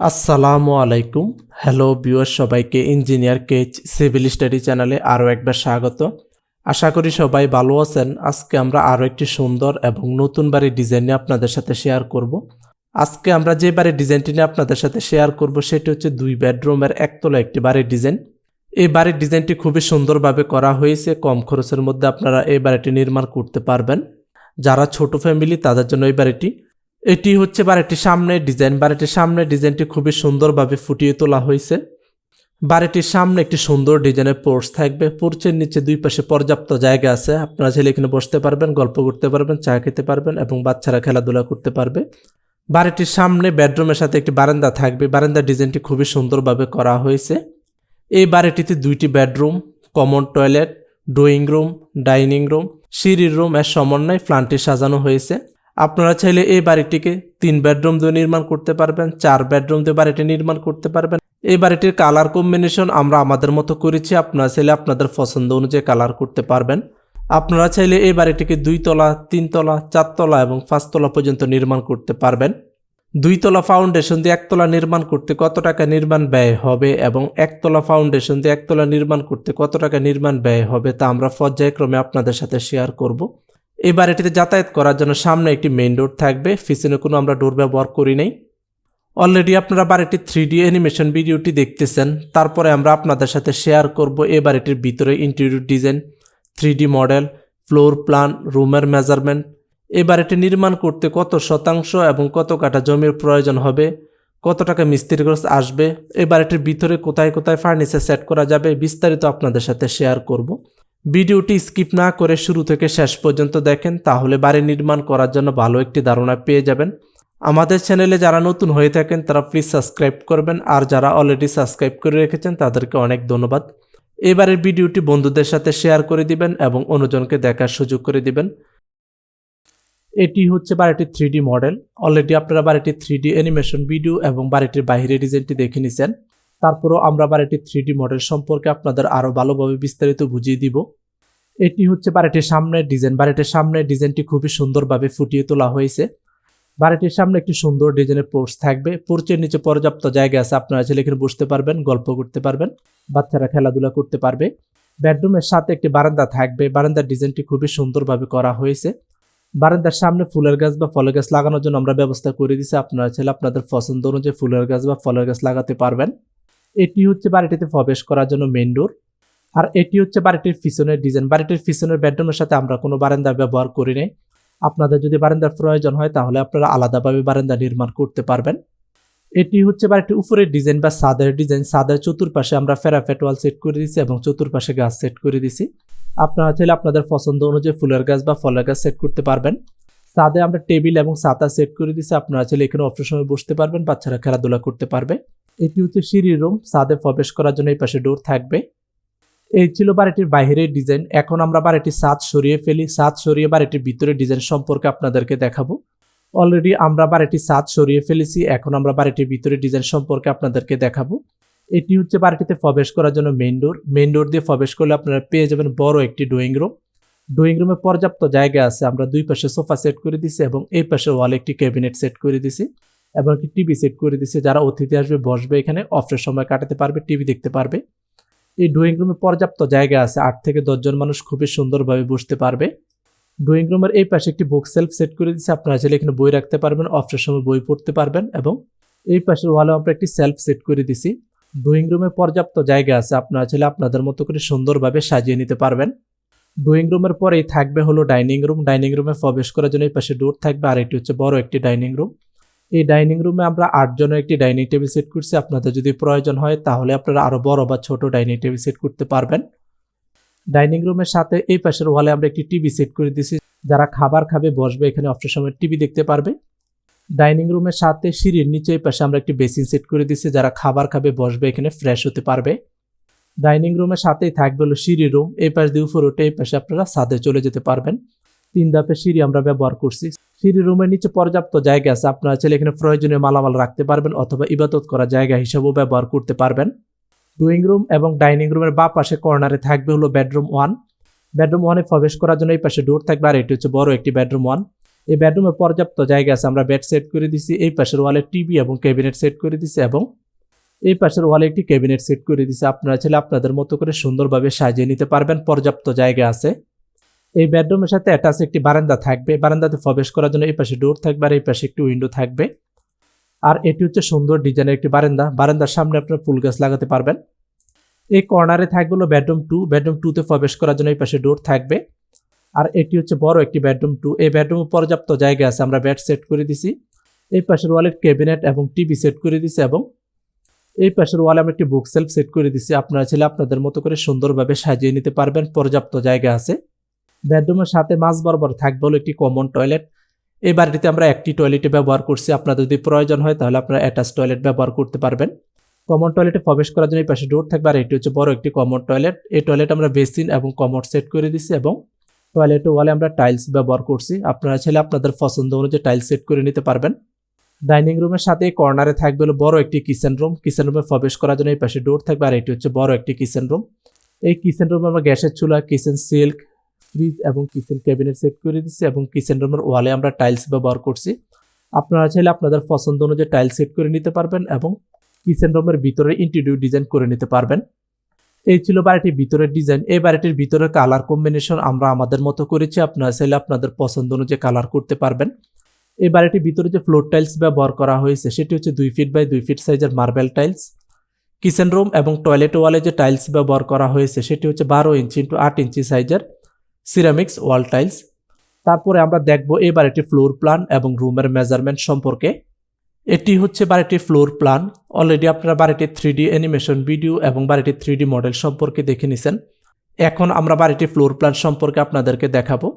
আসসালামু আলাইকুম। Hello viewer, সবাইকে EngrKH সিভিল স্টাডি চ্যানেলে আরও একবার স্বাগত। আশা করি সবাই ভালো আছেন। আজকে আমরা আরও একটি সুন্দর এবং নতুন বাড়ির ডিজাইন নিয়ে আপনাদের সাথে শেয়ার করব। আজকে আমরা যে বাড়ির ডিজাইনটি নিয়ে আপনাদের সাথে শেয়ার করব সেটি হচ্ছে 2 বেডরুমের একতলা একটি বাড়ির ডিজাইন। এই বাড়ির ডিজাইনটি খুবই সুন্দরভাবে করা হয়েছে। কম খরচের মধ্যে আপনারা এই বাড়িটি নির্মাণ করতে পারবেন। যারা ছোট ফ্যামিলি তাদের জন্য এই বাড়িটি। এটি হচ্ছে বাড়িটির সামনের ডিজাইন। বাড়িটির সামনের ডিজাইনটি খুবই সুন্দরভাবে ফুটিয়ে তোলা হয়েছে। বাড়িটির সামনে একটি সুন্দর ডিজাইনের পোর্চ থাকবে। পোর্চের নিচে দুই পাশে পর্যাপ্ত জায়গা আছে। আপনারা চাইলে এখানে বসতে পারবেন, গল্প করতে পারবেন, চা খেতে পারবেন এবং বাচ্চারা খেলাধুলা করতে পারবে। বাড়িটির সামনে বেডরুমের সাথে একটি বারান্দা থাকবে। বারান্দার ডিজাইনটি খুবই সুন্দরভাবে করা হয়েছে। এই বাড়িটিতে 2টি bedroom, common toilet, drawing room, dining room, সিঁড়ির রুম এর সমন্বয়ে প্ল্যানটি সাজানো হয়েছে। আপনারা চাইলে এই বাড়িটিকে 3 বেডরুম দিয়ে নির্মাণ করতে পারবেন, 4 বেডরুম দিয়ে বাড়িটি নির্মাণ করতে পারবেন। এই বাড়িটির কালার কম্বিনেশন আমরা আমাদের মতো করেছি। আপনারা চাইলে আপনাদের পছন্দ অনুযায়ী কালার করতে পারবেন। আপনারা চাইলে এই বাড়িটিকে 2 তলা, 3 তলা, 4 তলা এবং 5 তলা পর্যন্ত নির্মাণ করতে পারবেন। 2 তলা ফাউন্ডেশন দিয়ে 1 তলা নির্মাণ করতে কত টাকা নির্মাণ ব্যয় হবে এবং 1 তলা ফাউন্ডেশন দিয়ে 1 তলা নির্মাণ করতে কত টাকা নির্মাণ ব্যয় হবে তা আমরা পর্যায়ক্রমে আপনাদের সাথে শেয়ার করব। এই বাড়িটিতে যাতায়াত করার জন্য সামনে একটি মেইন ডোর থাকবে। পিছনে কোনো আমরা ডোর ব্যবহার করি নাই। অলরেডি আপনারা বাড়িটির 3D অ্যানিমেশন ভিডিওটি দেখতেছেন। তারপরে আমরা আপনাদের সাথে শেয়ার করব এই বাড়িটির ভিতরে interior design, 3D model, floor plan, রুমের মেজারমেন্ট, এই বাড়িটি নির্মাণ করতে কত শতাংশ এবং কত কাঠা জমির প্রয়োজন হবে, কত টাকা মিস্ত্রি খরচ আসবে, এই বাড়িটির ভিতরে কোথায় কোথায় ফার্নিচার সেট করা যাবে, বিস্তারিত আপনাদের সাথে শেয়ার করব। ভিডিওটি স্কিপ না করে শুরু থেকে শেষ পর্যন্ত দেখেন, তাহলে বাড়ি নির্মাণ করার জন্য ভালো একটি ধারণা পেয়ে যাবেন। আমাদের চ্যানেলে যারা নতুন হয়ে থাকেন তারা প্লিজ সাবস্ক্রাইব করবেন, আর যারা অলরেডি সাবস্ক্রাইব করে রেখেছেন তাদেরকে অনেক ধন্যবাদ। এবারের ভিডিওটি বন্ধুদের সাথে শেয়ার করে দিবেন এবং অন্যজনকে দেখার সুযোগ করে দিবেন। এটি হচ্ছে বাড়িটির 3D মডেল। অলরেডি আপনারা বাড়িটির 3D অ্যানিমেশন ভিডিও এবং বাড়িটির বাইরের ডিজাইনটি দেখে নিছেন। তারপরও আমরা বাড়িটির 3D মডেল সম্পর্কে আপনাদের আরও ভালোভাবে বিস্তারিত বুঝিয়ে দিব। এটি হচ্ছে বাড়িটির সামনের ডিজাইন। বাড়িটির সামনের ডিজাইনটি খুবই সুন্দরভাবে ফুটিয়ে তোলা হয়েছে। বাড়িটির সামনে একটি সুন্দর ডিজাইনের পোর্চ থাকবে। পোর্চের নিচে পর্যাপ্ত জায়গা আছে। আপনারা চাইলে এখানে বসতে পারবেন, গল্প করতে পারবেন, বাচ্চারা খেলাধুলা করতে পারবে। বেডরুমের সাথে একটি বারান্দা থাকবে। বারান্দার ডিজাইনটি খুবই সুন্দরভাবে করা হয়েছে। বারান্দার সামনে ফুলের গাছ বা ফলের গাছ লাগানোর জন্য আমরা ব্যবস্থা করে দিয়েছি। আপনারা চাইলে আপনাদের পছন্দ অনুযায়ী ফুলের গাছ বা ফলের গাছ লাগাতে পারবেন। এটি হচ্ছে বাড়িটিতে প্রবেশ করার জন্য মেইন ডোর। আর এটি হচ্ছে বাড়িটির পিছনের ডিজাইন। বাড়িটির পিছনের বেডরুমের সাথে আমরা কোনো বারান্দা ব্যবহার করি নাই। আপনাদের যদি বারান্দার প্রয়োজন হয় তাহলে আপনারা আলাদাভাবে বারান্দা নির্মাণ করতে পারবেন। এটি হচ্ছে বাড়িটির উপরের ডিজাইন বা ছাদের ডিজাইন। ছাদের চতুর্পাশে আমরা প্যারাপেট ওয়াল সেট করে দিয়েছি এবং চতুর্পাশে গাছ সেট করে দিয়েছি। আপনারা চাইলে আপনাদের পছন্দ অনুযায়ী ফুলের গাছ বা ফলের গাছ সেট করতে পারবেন। ছাদে আমরা টেবিল এবং ছাতা সেট করে দিয়েছি। আপনারা চাইলে এখানে অবসর সময় বসতে পারবেন, বাচ্চারা খেলাধুলা করতে পারবে। এটি হচ্ছে সিঁড়ির রুম। ছাদে প্রবেশ করার জন্য এই পাশে ডোর থাকবে। এই ছিল বাড়িটির বাইরের ডিজাইন। এখন আমরা বাড়িটির ছাদ সরিয়ে ফেলি। ছাদ সরিয়ে বাড়িটির ভিতরে ডিজাইন সম্পর্কে আপনাদেরকে দেখাবো। অলরেডি আমরা বাড়িটির ছাদ সরিয়ে ফেলেছি। এখন আমরা বাড়িটির ভিতরে ডিজাইন সম্পর্কে আপনাদেরকে দেখাবো। এটি হচ্ছে বাড়িটিতে প্রবেশ করার জন্য মেইন ডোর। মেইন ডোর দিয়ে প্রবেশ করলে আপনারা পেয়ে যাবেন বড় একটি ড্রয়িং রুম। ড্রয়িং রুমে পর্যাপ্ত জায়গা আছে। আমরা দুই পাশে সোফা সেট করে দিছি এবং এই পাশে ওয়ালে একটি ক্যাবিনেট সেট করে দিছি এবং একটি টিভি সেট করে দিছি। যারা অতিথি আসবে বসবে, এখানে অফের সময় কাটাতে পারবে, টিভি দেখতে পারবে। এই ড্রয়িং রুমে পর্যাপ্ত জায়গা আছে। 8 থেকে 10 জন মানুষ খুবই সুন্দরভাবে বসতে পারবে। ড্রয়িং রুমের এই পাশে একটি বুক সেলফ সেট করে দিচ্ছি। আপনারা চাইলে এখানে বই রাখতে পারবেন, অফের সময় বই পড়তে পারবেন। এবং এই পাশের ওয়ালে আমরা একটি সেলফ সেট করে দিছি। ড্রয়িং রুমে পর্যাপ্ত জায়গা আছে। আপনারা চাইলে আপনাদের মতো করে সুন্দরভাবে সাজিয়ে নিতে পারবেন। ড্রয়িং রুমের পরেই থাকবে হলো ডাইনিং রুম। ডাইনিং রুমে প্রবেশ করার জন্য এই পাশে ডোর থাকবে। আর এটি হচ্ছে বড় একটি ডাইনিং রুম। এই ডাইনিং রুমে আমরা 8 জনের একটি ডাইনিং টেবিল সেট করছি। আপনাদের যদি প্রয়োজন হয় তাহলে আপনারা আরো বড় বা ছোট ডাইনিং টেবিল সেট করতে পারবেন। ডাইনিং রুমের সাথে এই পাশের ওয়ালে আমরা একটি টিভি সেট করে দিয়েছি। যারা খাবার খাবে বসবে, এখানে অফের সময় টিভি দেখতে পারবে। ডাইনিং রুমের সাথে সিঁড়ির নিচে এই পাশে আমরা একটি বেসিন সেট করে দিয়েছি। যারা খাবার খাবে বসবে, এখানে ফ্রেশ হতে পারবে। ডাইনিং রুমের সাথেই থাকবে হলো সিঁড়ি রুম। এই পাশ দিয়ে উপরে উঠে এই পাশে আপনারা ছাদে চলে যেতে পারবেন। 3 ধাপের সিঁড়ি আমরা ব্যবহার করছি। সিঁড়ি রুমের নিচে পর্যাপ্ত জায়গা আছে। আপনারা চাইলে এখানে প্রয়োজনীয় মালামাল রাখতে পারবেন অথবা ইবাদত করা জায়গা হিসেবেও ব্যবহার করতে পারবেন। ড্রয়িং রুম এবং ডাইনিং রুমের বাঁ পাশে কর্নারে থাকবে হলো বেডরুম 1। বেডরুম 1-এ প্রবেশ করার জন্য এই পাশে ডোর থাকবে। আর এটি হচ্ছে বড় একটি বেডরুম 1। এই বেডরুমে পর্যাপ্ত জায়গা আছে, আমরা বেড সেট করে দিছি। এই পাশের ওয়ালে টিভি এবং ক্যাবিনেট সেট করে দিছি এবং এই পাশের ওয়ালে একটি ক্যাবিনেট সেট করে দিছি। আপনারা চাইলে আপনাদের মতো করে সুন্দরভাবে সাজিয়ে নিতে পারবেন, পর্যাপ্ত জায়গা আছে। এই বেডরুমের সাথে অ্যাটাচ একটি বারান্দা থাকবে, বারান্দাতে প্রবেশ করার জন্য এই পাশে ডোর থাকবে আর এই পাশে একটি উইন্ডো থাকবে। আর এটি হচ্ছে সুন্দর ডিজাইনের একটি বারান্দা, বারান্দার সামনে আপনারা ফুল গাছ লাগাতে পারবেন। এই কর্নারে থাকবে হলো বেডরুম 2, বেডরুম 2তে প্রবেশ করার জন্য এই পাশে ডোর থাকবে। আর এটি হচ্ছে বড় একটি বেডরুম 2, এই বেডরুমে পর্যাপ্ত জায়গা আছে, আমরা বেড সেট করে দিছি। এই পাশের ওয়ালে ক্যাবিনেট এবং টিভি সেট করে দিছি এবং এই পাশের ওয়ালে আমরা একটি বুক সেলফ সেট করে দিছি। আপনারা চাইলে আপনাদের মতো করে সুন্দরভাবে সাজিয়ে নিতে পারবেন, পর্যাপ্ত জায়গা আছে। বেডরুমের সাথে মাঝ বরাবর থাকবে হলো একটি কমন টয়লেট। এই বাড়িটিতে আমরা একটি টয়লেটে ব্যবহার করছি, আপনাদের যদি প্রয়োজন হয় তাহলে আপনারা অ্যাটাচ টয়লেট ব্যবহার করতে পারবেন। কমন টয়লেটে প্রবেশ করার জন্য এই পাশে ডোর থাকবে আর এটি হচ্ছে বড় একটি কমন টয়লেট। এই টয়লেট আমরা বেসিন এবং কমোড সেট করে দিছি এবং টয়লেটের ওয়ালে আমরা টাইলস ব্যবহার করছি। আপনারা চাইলে আপনাদের পছন্দ অনুযায়ী টাইলস সেট করে নিতে পারবেন। ডাইনিং রুমের সাথে কর্নারে থাকবে হলো বড় একটি কিচেন রুম, কিচেন রুমে প্রবেশ করার জন্য এই পাশে ডোর থাকবে আর এটি হচ্ছে বড় একটি কিচেন রুম। এই কিচেন রুমে আমরা গ্যাসের চুলা, কিচেন সিল্ক, ফ্রিজ এবং কিচেন ক্যাবিনেট সেট করে দিচ্ছি এবং কিচেন রুমের ওয়ালে আমরা টাইলস ব্যবহার করছি। আপনারা চাইলে আপনাদের পছন্দ অনুযায়ী টাইলস সেট করে নিতে পারবেন এবং কিচেন রুমের ভিতরে ইন্টেরিয়র ডিজাইন করে নিতে পারবেন। এই ছিল বাড়িটির ভিতরের ডিজাইন। এই বাড়িটির ভিতরের কালার কম্বিনেশন আমরা আমাদের মতো করেছি, আপনারা চাইলে আপনাদের পছন্দ অনুযায়ী কালার করতে পারবেন। এই বাড়িটির ভিতরে যে ফ্লোর টাইলস ব্যবহার করা হয়েছে সেটি হচ্ছে 2 ফিট বাই 2 ফিট সাইজের মার্বেল টাইলস। কিচেন রুম এবং টয়লেট ওয়ালে যে টাইলস ব্যবহার করা হয়েছে সেটি হচ্ছে 12 ইঞ্চি ইন্টু 8 ইঞ্চি সাইজের সিরামিক্স ওয়াল টাইলস। তারপরে আমরা দেখব এই বাড়িটির ফ্লোর প্ল্যান এবং রুমের মেজারমেন্ট সম্পর্কে। এটি হচ্ছে বাড়িটির ফ্লোর প্ল্যান। অলরেডি আপনারা বাড়িটির 3D অ্যানিমেশন ভিডিও এবং বাড়িটির 3D মডেল সম্পর্কে দেখে নিছেন। এখন আমরা বাড়িটির ফ্লোর প্ল্যান সম্পর্কে আপনাদেরকে দেখাবো।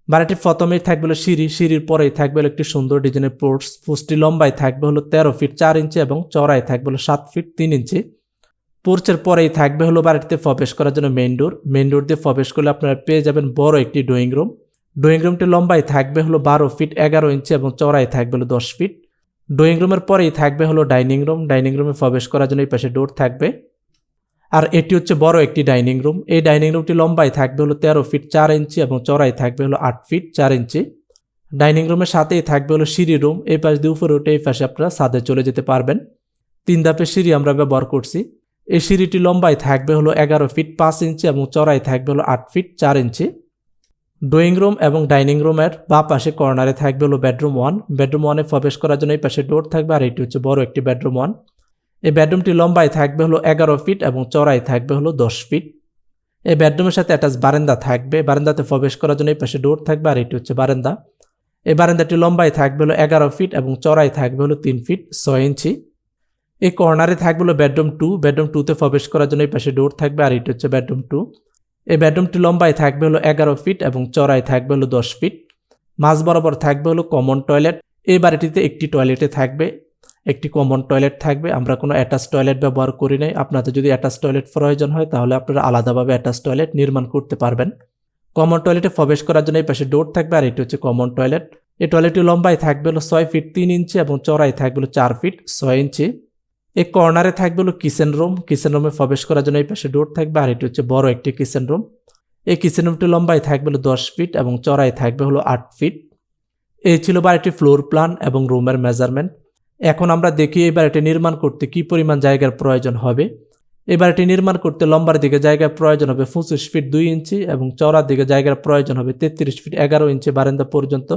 বাড়িটির প্রথমেই থাকবে হলো সিঁড়ি, সিঁড়ির পরেই থাকবে হলো একটি সুন্দর ডিজাইনের পোর্টস। পোর্টসটি লম্বায় থাকবে হলো 13 ফিট 4 ইঞ্চি এবং চওড়ায় থাকবে হলো 7 ফিট 3 ইঞ্চি। পোর্চের পরেই থাকবে হলো বাড়িতে প্রবেশ করার জন্য মেইন ডোর। মেইন ডোর দিয়ে প্রবেশ করলে আপনারা পেয়ে যাবেন বড় একটি ড্রয়িং রুম। ড্রয়িং রুমটি লম্বায় থাকবে হলো 12 ফিট 11 ইঞ্চি এবং চওড়ায় থাকবে হলো 10 ফিট। ড্রয়িং রুমের পরেই থাকবে হলো ডাইনিং রুম। ডাইনিং রুমে প্রবেশ করার জন্য এই পাশে ডোর থাকবে। আর এটি হচ্ছে বড় একটি ডাইনিং রুম। এই ডাইনিং রুমটি লম্বায় থাকবে হলো 13 ফিট 4 ইঞ্চি এবং চওড়ায় থাকবে হলো 8 ফিট 4 ইঞ্চি। ডাইনিং রুমের সাথেই থাকবে হলো সিঁড়ি রুম। এই পাশ দিয়ে উপরে উঠে এই পাশে আপনারা ছাদে চলে যেতে পারবেন। 3 ধাপের সিঁড়ি আমরা ব্যবহার করছি। এই সিঁড়িটি লম্বায় থাকবে হলো 11 ফিট 5 ইঞ্চি এবং চওড়ায় থাকবে হলো 8 ফিট 4 ইঞ্চি। ড্রয়িং রুম এবং ডাইনিং রুমের বাঁ পাশে কর্নারে থাকবে হলো বেডরুম 1। বেডরুম 1-এ প্রবেশ করার জন্য এই পাশে ডোর থাকবে আর এটি হচ্ছে বড় একটি বেডরুম 1। এই বেডরুমটি লম্বায় থাকবে হলো 11 ফিট এবং চওড়ায় থাকবে হলো 10 ফিট। এই বেডরুমের সাথে অ্যাটাচ বারান্দা থাকবে। বারান্দাতে প্রবেশ করার জন্য এই পাশে ডোর থাকবে আর এটি হচ্ছে বারান্দা। এই বারান্দাটি লম্বায় থাকবে হলো 11 ফিট এবং চওড়ায় থাকবে হলো 3 ফিট 6 ইঞ্চি। এই কর্নারে থাকবে হলো বেডরুম 2। বেডরুম 2-তে প্রবেশ করার জন্য এই পাশে ডোর থাকবে আর এটি হচ্ছে বেডরুম 2। এই বেডরুমটি লম্বায় থাকবে হলো 11 ফিট এবং চওড়ায় থাকবে হলো 10 ফিট। মাঝ বরাবর থাকবে হলো কমন টয়লেট। এই বাড়িটিতে একটি টয়লেটে থাকবে, একটি কমন টয়লেট থাকবে। আমরা কোনো অ্যাটাচ টয়লেট ব্যবহার করি নাই। আপনাদের যদি অ্যাটাচ টয়লেট প্রয়োজন হয় তাহলে আপনারা আলাদাভাবে অ্যাটাচ টয়লেট নির্মাণ করতে পারবেন। কমন টয়লেটে প্রবেশ করার জন্য এই পাশে ডোর থাকবে আর এটি হচ্ছে কমন টয়লেট। এই টয়লেটটি লম্বায় থাকবে হলো 6 ফিট 3 ইঞ্চি এবং চওড়ায় থাকবে হলো 4 ফিট 6 ইঞ্চি। এই কর্নারে থাকবে হলো কিচেন রুম। কিচেন রুমে প্রবেশ করার জন্য এই পাশে ডোর থাকবে আর এটি হচ্ছে বড় একটি কিচেন রুম। এই কিচেন রুমটি লম্বায় থাকবে হলো 10 ফিট এবং চওড়ায় থাকবে হলো 8 ফিট। এই ছিল বাড়িটির ফ্লোর প্ল্যান এবং রুমের মেজারমেন্ট। এখন আমরা দেখি এই বাড়িটি নির্মাণ করতে কি পরিমাণ জায়গার প্রয়োজন হবে। এই বাড়িটি নির্মাণ করতে লম্বার দিকে জায়গার প্রয়োজন হবে 25 ফিট 2 ইঞ্চি এবং চওড়ার দিকে জায়গার প্রয়োজন হবে 33 ফিট 11 ইঞ্চি। বারান্দা পর্যন্ত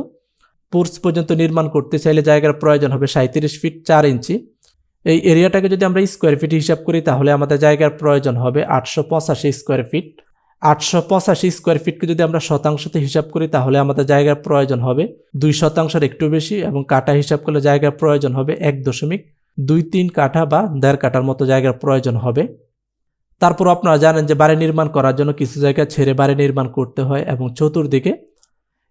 পোর্চ পর্যন্ত নির্মাণ করতে চাইলে জায়গার প্রয়োজন হবে 37 ফিট 4 ইঞ্চি। এই এরিয়াটাকে যদি আমরা স্কোয়ার ফিট হিসাব করি তাহলে আমাদের জায়গার প্রয়োজন হবে 885 স্কোয়ার ফিট। 885 স্কোয়ার ফিটকে যদি আমরা শতাংশতে হিসাব করি তাহলে আমাদের জায়গার প্রয়োজন হবে 2% একটু বেশি এবং কাঠা হিসাব করলে জায়গার প্রয়োজন হবে 1.23 কাঠা বা 1.5 কাঠার মতো জায়গার প্রয়োজন হবে। তারপর আপনারা জানেন যে বাড়ি নির্মাণ করার জন্য কিছু জায়গা ছেড়ে বাড়ি নির্মাণ করতে হয় এবং চতুর্দিকে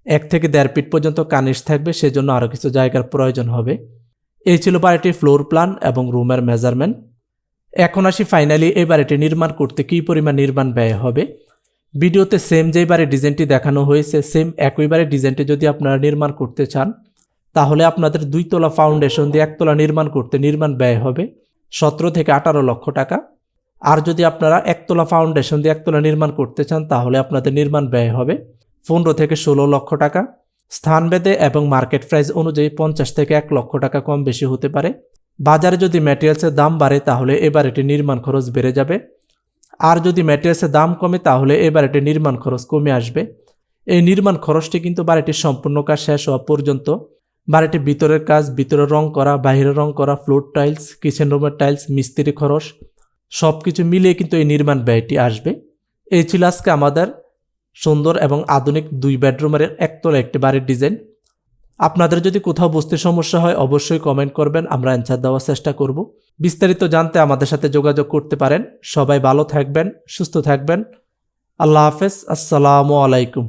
1 থেকে 1.5 ফিট পর্যন্ত কার্নিশ থাকবে, সেজন্য আরও কিছু জায়গার প্রয়োজন হবে। এই ছিল বাড়িটির ফ্লোর প্ল্যান এবং রুমের মেজারমেন্ট। এখন আসি ফাইনালি এই বাড়িটি নির্মাণ করতে কী পরিমাণ নির্মাণ ব্যয় হবে। ভিডিওতে সেম যেই বাড়ির ডিজাইনটি দেখানো হয়েছে সেম একই বাড়ির ডিজাইনটি যদি আপনারা নির্মাণ করতে চান তাহলে আপনাদের 2 তলা ফাউন্ডেশন দিয়ে 1 তলা নির্মাণ করতে নির্মাণ ব্যয় হবে 17 থেকে 18 লক্ষ টাকা। আর যদি আপনারা 1 তলা ফাউন্ডেশন দিয়ে 1 তলা নির্মাণ করতে চান তাহলে আপনাদের নির্মাণ ব্যয় হবে 15 থেকে 16 লক্ষ টাকা। স্থানভেদে এবং মার্কেট প্রাইস অনুযায়ী 50 থেকে 1 লক্ষ টাকা কম বেশি হতে পারে। বাজারে যদি ম্যাটেরিয়ালসের দাম বাড়ে তাহলে এ বাড়িটির নির্মাণ খরচ বেড়ে যাবে, আর যদি ম্যাটেরিয়ালসের দাম কমে তাহলে এ বাড়িটির নির্মাণ খরচ কমে আসবে। এই নির্মাণ খরচটি কিন্তু বাড়িটির সম্পূর্ণ কাজ শেষ হওয়া পর্যন্ত, বাড়িটির ভিতরের কাজ, ভিতরে রং করা, বাইরে রং করা, ফ্লোর টাইলস, কিচেন রুমের টাইলস, মিস্ত্রি খরচ সব কিছু মিলিয়ে কিন্তু এই নির্মাণ ব্যয়টি আসবে। এই ছিল আজকে আমাদের সুন্দর এবং আধুনিক 2 বেডরুমের একতলা একটি বাড়ির ডিজাইন। আপনাদের যদি কোথাও বুঝতে সমস্যা হয় অবশ্যই কমেন্ট করবেন, আমরা অ্যান্সার দেওয়ার চেষ্টা করব। বিস্তারিত জানতে আমাদের সাথে যোগাযোগ করতে পারেন। সবাই ভালো থাকবেন, সুস্থ থাকবেন। আল্লাহ হাফেজ, আসসালামু আলাইকুম।